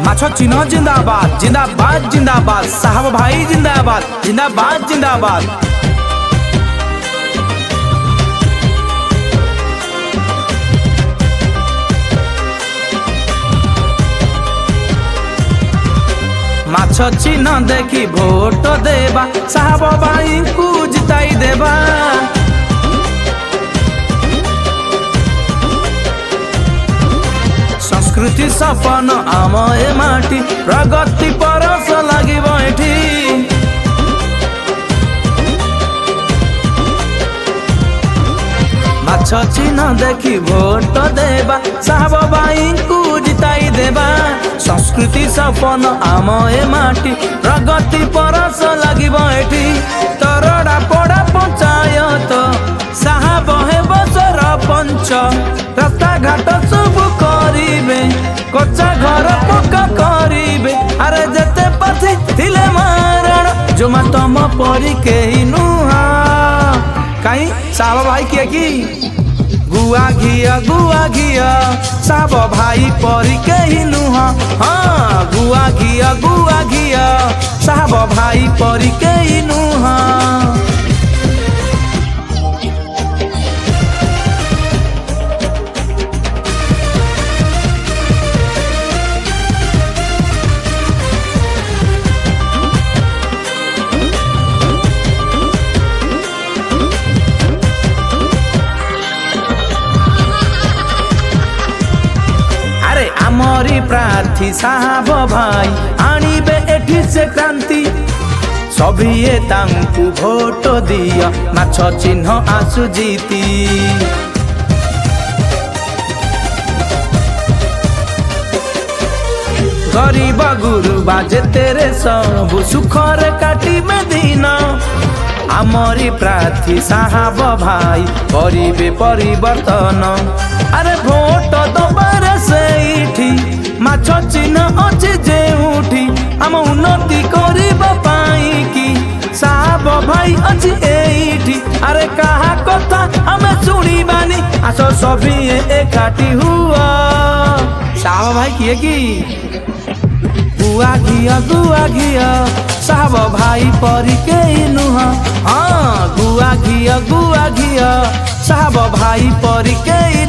माछो चिन्ह जिंदाबाद जिंदाबाद जिंदाबाद साहब भाई जिंदाबाद जिंदाबाद जिंदाबाद। माछ चिन्ह देखी भोट देबा साहब भाई को जिताई देबा। संस्कृति सपन आम ए माटी प्रगति परस लागिब एठी। माछ चिन्ह देखी भोट देबा साहब भाई को जिताई देबा। संस्कृति सपन आम ए माटी प्रगति परस लागिब एठी। तरड़ा पड़ा पंचायत साहब हेब सरपंच। रास्ता घाट सब करिबे कच्चा घर पक्का करिबे। अरे जेते पाथी थिले मारण जो तम परी केही नुहा। कहीं साहब भाई किए की गुआ घिया साहब भाई परी केही नुहा। हाँ गुआ घिया साहब भाई परी केही नुहा। आमरी प्रार्थी साहब भाई आनिबे एठी से क्रांति। सभिए तांकु भोट दिया माछ चिन्ह आसु जीती। गरीब गुरुबा जेतेरे सब सुखरे काटी में दिन। आमरी प्रार्थी साहब भाई करिबे परिवर्तन। अरे भोट दबारे सेठी माछ चिन्ह अछि जेउठी। आम उन्नति करिबा पाई की साहब भाई अछि एठी। अरे कहा कथा हमें सुनिबानी आसो सभी एकाठी हुआ। साहब भाई किए की गुआ घिया साहब भाई परी केही नुहा। हाँ गुआ घिया साहब भाई परी केही